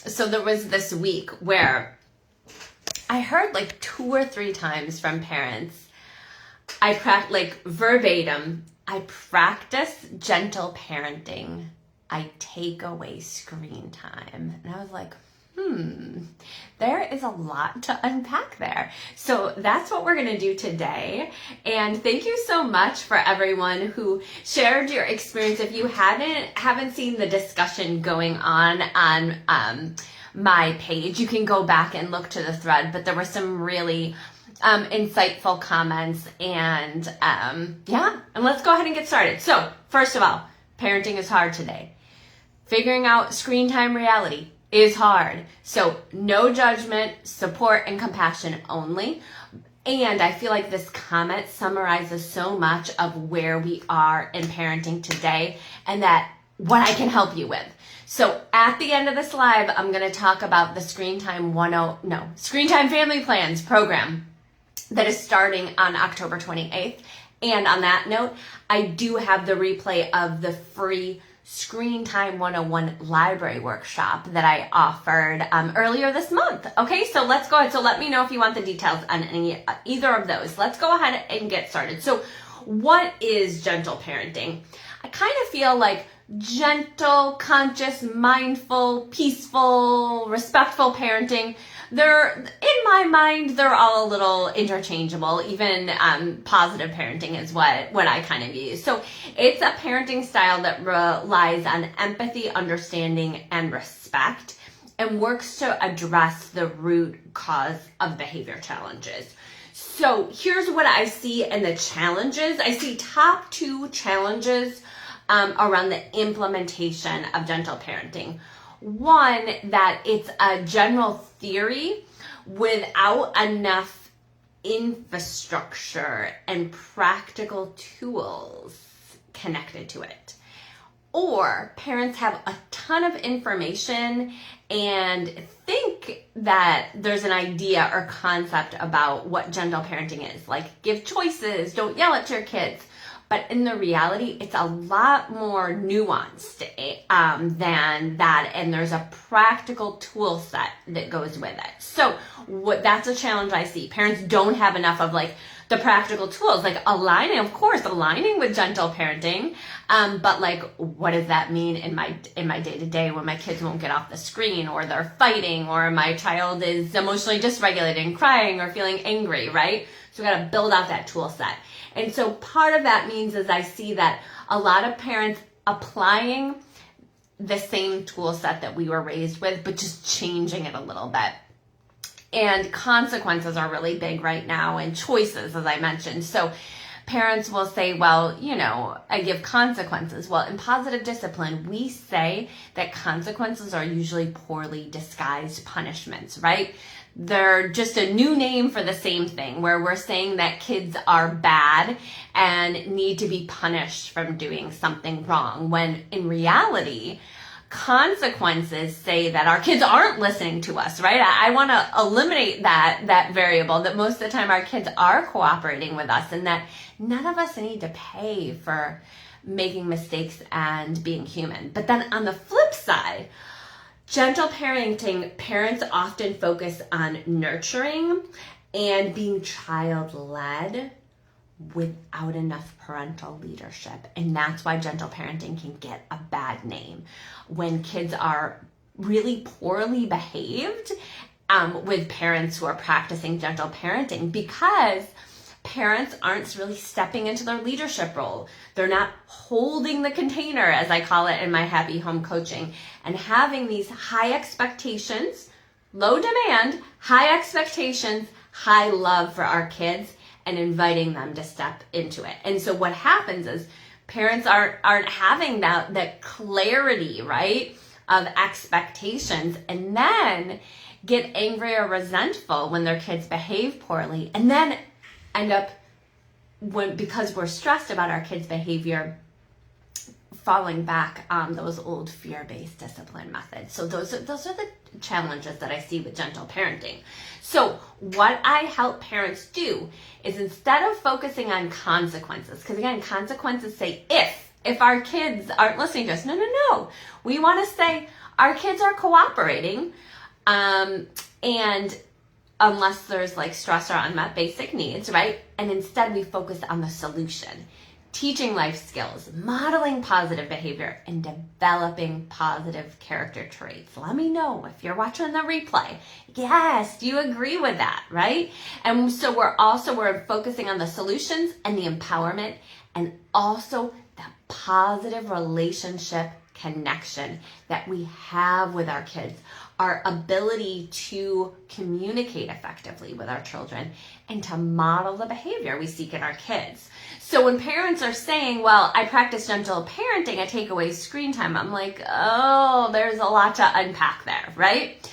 so there was this week where I heard like 2 or 3 times from parents, verbatim, I practice gentle parenting. I take away screen time. And I was like, there is a lot to unpack there. So that's what we're going to do today. And thank you so much for everyone who shared your experience. If you haven't seen the discussion going on my page, you can go back and look to the thread, but there were some really insightful comments, and let's go ahead and get started. So first of all, parenting is hard today. Figuring out screen time reality is hard. So no judgment, support, and compassion only. And I feel like this comment summarizes so much of where we are in parenting today and that what I can help you with. So at the end of this live, I'm going to talk about the Screen Time Family Plans program that is starting on October 28th. And on that note, I do have the replay of the free Screen Time 101 library workshop that I offered earlier this month. Okay, so let's go ahead. So let me know if you want the details on either of those. Let's go ahead and get started. So what is gentle parenting? I kind of feel like gentle, conscious, mindful, peaceful, respectful parenting, in my mind, they're all a little interchangeable. Even positive parenting is what I kind of use. So it's a parenting style that relies on empathy, understanding, and respect, and works to address the root cause of behavior challenges. So here's what I see in the challenges. I see top 2 challenges around the implementation of gentle parenting. One, that it's a general theory without enough infrastructure and practical tools connected to it. Or parents have a ton of information and think that there's an idea or concept about what gentle parenting is. Like, give choices, don't yell at your kids. But in the reality, it's a lot more nuanced than that, and there's a practical tool set that goes with it. So that's a challenge I see. Parents don't have enough of like the practical tools, like aligning with gentle parenting, but like, what does that mean in my day-to-day when my kids won't get off the screen, or they're fighting, or my child is emotionally dysregulated and crying or feeling angry, right? So we got to build out that tool set. And so part of that means is I see that a lot of parents applying the same tool set that we were raised with, but just changing it a little bit. And consequences are really big right now, and choices, as I mentioned. So parents will say, well, I give consequences. Well, in positive discipline, we say that consequences are usually poorly disguised punishments, right? They're just a new name for the same thing, where we're saying that kids are bad and need to be punished from doing something wrong, when in reality, consequences say that our kids aren't listening to us, right? I want to eliminate that variable, that most of the time our kids are cooperating with us, and that none of us need to pay for making mistakes and being human. But then on the flip side, gentle parenting, parents often focus on nurturing and being child-led without enough parental leadership. And that's why gentle parenting can get a bad name. When kids are really poorly behaved with parents who are practicing gentle parenting, because parents aren't really stepping into their leadership role. They're not holding the container, as I call it in my Happy Home Coaching, and having these high expectations, low demand, high expectations, high love for our kids, and inviting them to step into it. And so what happens is parents aren't having that clarity, right, of expectations, and then get angry or resentful when their kids behave poorly, and then end up, because we're stressed about our kids' behavior, falling back on those old fear-based discipline methods. So those are the challenges that I see with gentle parenting. So what I help parents do is, instead of focusing on consequences, because again, consequences say if our kids aren't listening to us. No. We want to say, our kids are cooperating, and unless there's like stress or unmet basic needs, right? And instead we focus on the solution, teaching life skills, modeling positive behavior, and developing positive character traits. Let me know if you're watching the replay. Yes, do you agree with that, right? And so we're focusing on the solutions and the empowerment, and also the positive relationship connection that we have with our kids, our ability to communicate effectively with our children, and to model the behavior we seek in our kids. So when parents are saying, well, I practice gentle parenting, I take away screen time, I'm like, oh, there's a lot to unpack there, right?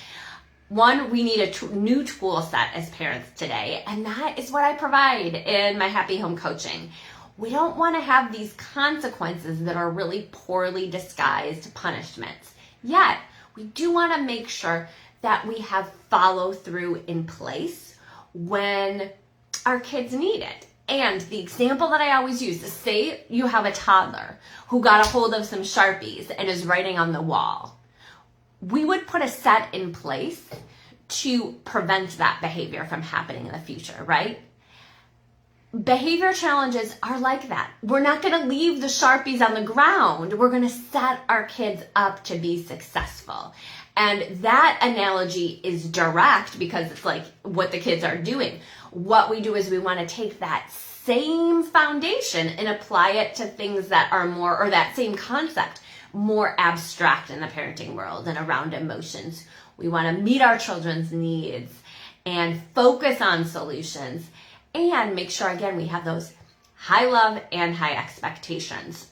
One, we need a new tool set as parents today, and that is what I provide in my Happy Home Coaching. We don't want to have these consequences that are really poorly disguised punishments. Yet, we do want to make sure that we have follow through in place when our kids need it. And the example that I always use is, say you have a toddler who got a hold of some Sharpies and is writing on the wall. We would put a set in place to prevent that behavior from happening in the future, right? Behavior challenges are like that. We're not going to leave the Sharpies on the ground. We're going to set our kids up to be successful. And that analogy is direct because it's like what the kids are doing. What we do is we want to take that same foundation and apply it to things that are more, or that same concept, more abstract in the parenting world and around emotions. We want to meet our children's needs and focus on solutions, and make sure, again, we have those high love and high expectations.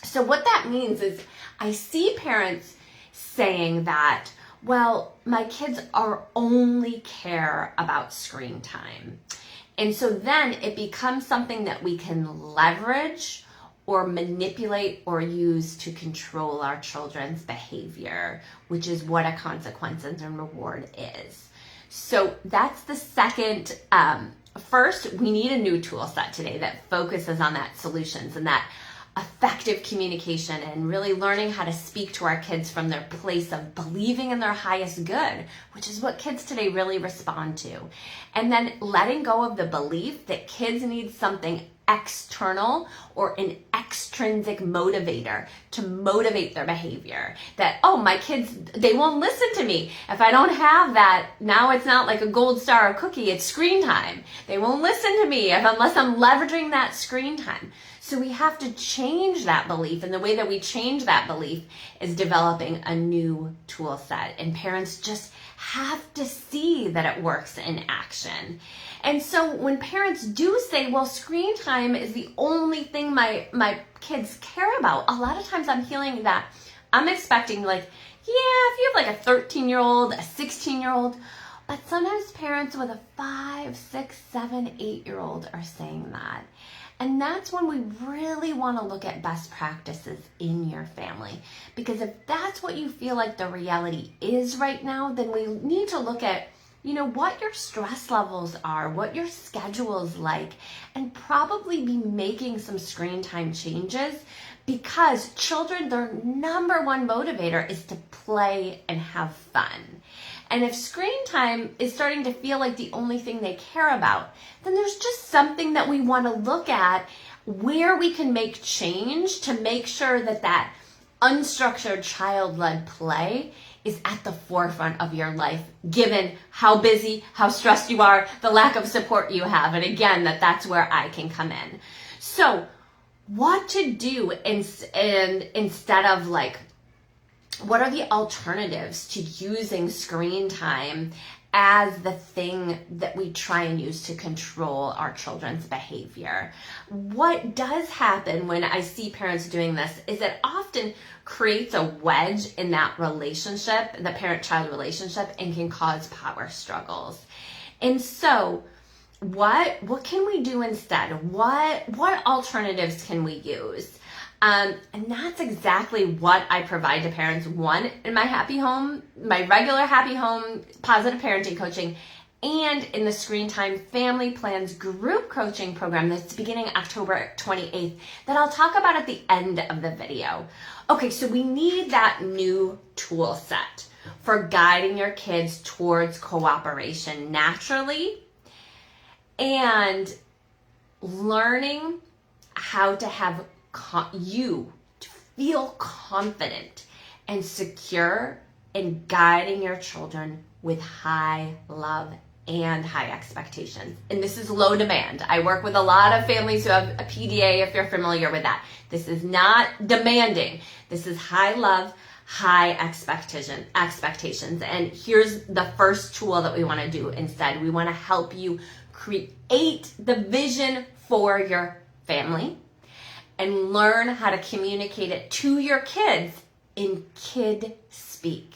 So what that means is I see parents saying that, well, my kids are only care about screen time. And so then it becomes something that we can leverage or manipulate or use to control our children's behavior, which is what a consequence and reward is. So that's the second. First, we need a new tool set today that focuses on that solutions and that effective communication, and really learning how to speak to our kids from their place of believing in their highest good, which is what kids today really respond to. And then letting go of the belief that kids need something external or an extrinsic motivator to motivate their behavior. That, oh, my kids, they won't listen to me if I don't have that. Now it's not like a gold star or cookie, it's screen time. They won't listen to me unless I'm leveraging that screen time. So we have to change that belief, and the way that we change that belief is developing a new tool set. And parents just have to see that it works in action. And so when parents do say, well, screen time is the only thing my kids care about, a lot of times I'm hearing that. I'm expecting, like, yeah, if you have like a 13-year-old, a 16-year-old, but sometimes parents with a 5, 6, 7, 8-year-old are saying that. And that's when we really want to look at best practices in your family. Because if that's what you feel like the reality is right now, then we need to look at, what your stress levels are, what your schedule is like, and probably be making some screen time changes, because children, their number one motivator is to play and have fun. And if screen time is starting to feel like the only thing they care about, then there's just something that we want to look at where we can make change to make sure that unstructured child-led play is at the forefront of your life, given how busy, how stressed you are, the lack of support you have. And again, that's where I can come in. So what to do instead of what are the alternatives to using screen time as the thing that we try and use to control our children's behavior? What does happen when I see parents doing this is it often creates a wedge in that relationship, the parent-child relationship, and can cause power struggles. And so what can we do instead? What alternatives can we use? And that's exactly what I provide to parents, one, in my Happy Home, my regular Happy Home positive parenting coaching, and in the Screen Time Family Plans group coaching program that's beginning October 28th that I'll talk about at the end of the video. Okay, so we need that new tool set for guiding your kids towards cooperation naturally and learning how to have you to feel confident and secure in guiding your children with high love and high expectations. And this is low demand. I work with a lot of families who have a PDA, if you're familiar with that. This is not demanding. This is high love, high expectations. And here's the first tool that we want to do instead. We want to help you create the vision for your family and learn how to communicate it to your kids in kid speak.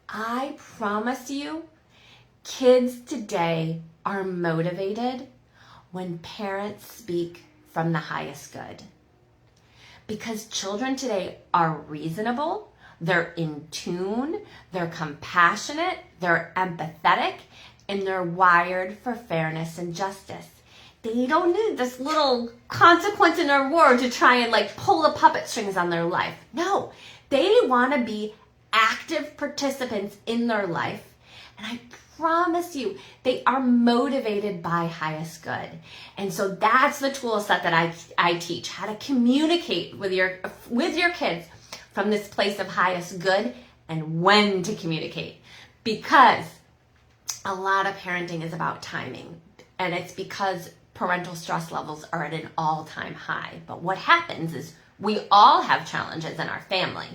I promise you, kids today are motivated when parents speak from the highest good. Because children today are reasonable, they're in tune, they're compassionate, they're empathetic, and they're wired for fairness and justice. They don't need this little consequence and reward to try and pull the puppet strings on their life. No, they want to be active participants in their life. And I promise you, they are motivated by highest good. And so that's the tool set that I teach, how to communicate with your kids from this place of highest good and when to communicate. Because a lot of parenting is about timing, and it's because parental stress levels are at an all-time high. But what happens is we all have challenges in our family,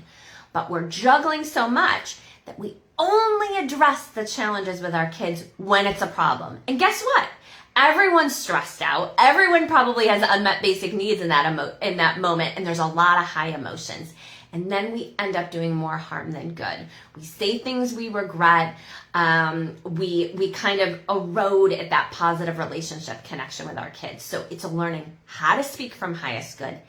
but we're juggling so much that we only address the challenges with our kids when it's a problem. And guess what? Everyone's stressed out. Everyone probably has unmet basic needs in that moment, and there's a lot of high emotions. And then we end up doing more harm than good. We say things we regret. We kind of erode at that positive relationship connection with our kids. So it's learning how to speak from highest good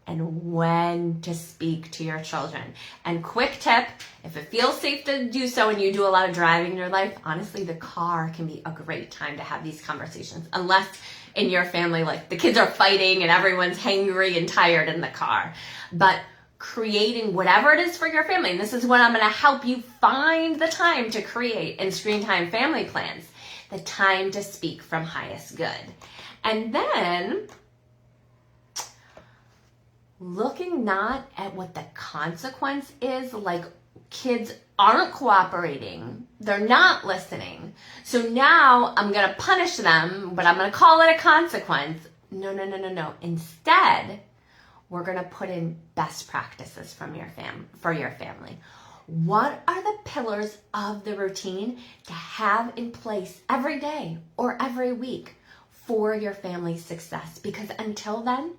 and when to speak to your children. And quick tip, if it feels safe to do so and you do a lot of driving in your life, honestly, the car can be a great time to have these conversations. Unless in your family, the kids are fighting and everyone's hangry and tired in the car. But creating whatever it is for your family, and this is what I'm going to help you find the time to create in Screen Time Family Plans, the time to speak from highest good. And then looking not at what the consequence is, kids aren't cooperating, they're not listening, so now I'm going to punish them, but I'm going to call it a consequence. No. Instead, we're going to put in best practices for your family. What are the pillars of the routine to have in place every day or every week for your family's success? Because until then,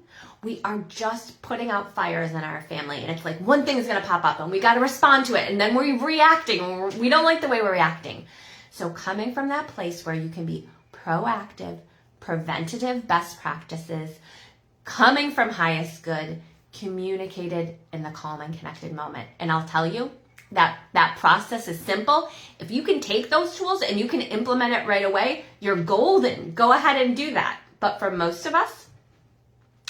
we are just putting out fires in our family, and it's one thing is going to pop up and we got to respond to it, and then we're reacting. We don't like the way we're reacting. So coming from that place where you can be proactive, preventative best practices, coming from highest good, communicated in the calm and connected moment. And I'll tell you that process is simple. If you can take those tools and you can implement it right away, you're golden. Go ahead and do that. But for most of us,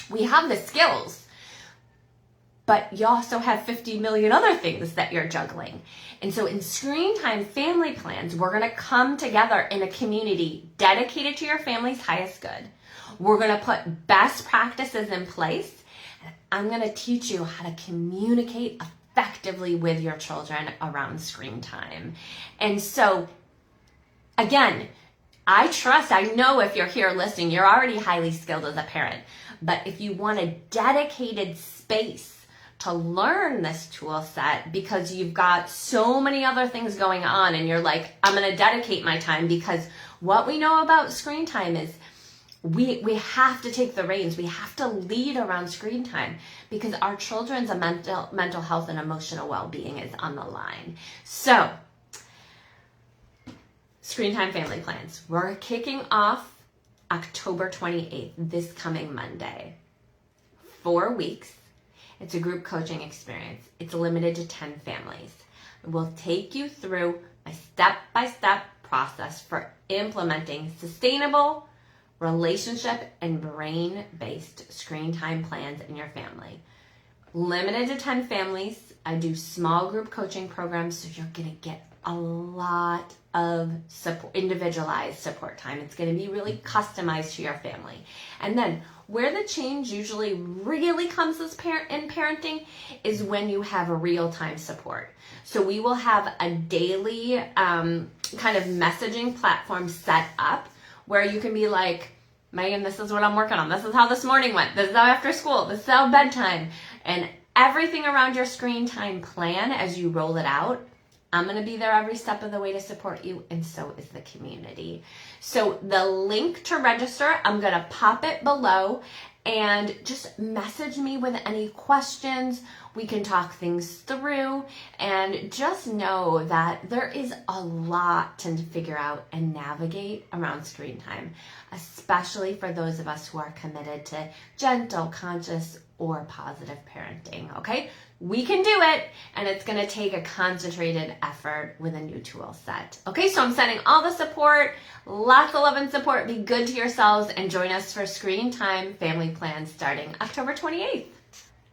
we have the skills, but you also have 50 million other things that you're juggling. And so in Screen Time Family Plans, we're going to come together in a community dedicated to your family's highest good. We're going to put best practices in place, and I'm going to teach you how to communicate effectively with your children around screen time. And so, again, I know if you're here listening, you're already highly skilled as a parent. But if you want a dedicated space to learn this tool set because you've got so many other things going on and you're I'm going to dedicate my time, because what we know about screen time is we have to take the reins. We have to lead around screen time because our children's mental health and emotional well-being is on the line. So, Screen Time Family Plans. We're kicking off October 28th, this coming Monday. 4 weeks. It's a group coaching experience. It's limited to 10 families. We'll take you through a step-by-step process for implementing sustainable relationship and brain-based screen time plans in your family. limited to 10 families. I do small group coaching programs, so you're going to get a lot of support, individualized support time. It's going to be really customized to your family. And then where the change usually really comes as in parenting is when you have a real-time support. So we will have a daily kind of messaging platform set up where you can be like, Megan, this is what I'm working on. This is how this morning went. This is how after school. This is how bedtime. And everything around your screen time plan as you roll it out, I'm going to be there every step of the way to support you, and so is the community. So the link to register, I'm going to pop it below, and just message me with any questions. We can talk things through, and just know that there is a lot to figure out and navigate around screen time, especially for those of us who are committed to gentle, conscious, or positive parenting, okay? We can do it, and it's going to take a concentrated effort with a new tool set. Okay, so I'm sending all the support, lots of love and support. Be good to yourselves, and join us for Screen Time Family Plan starting October 28th.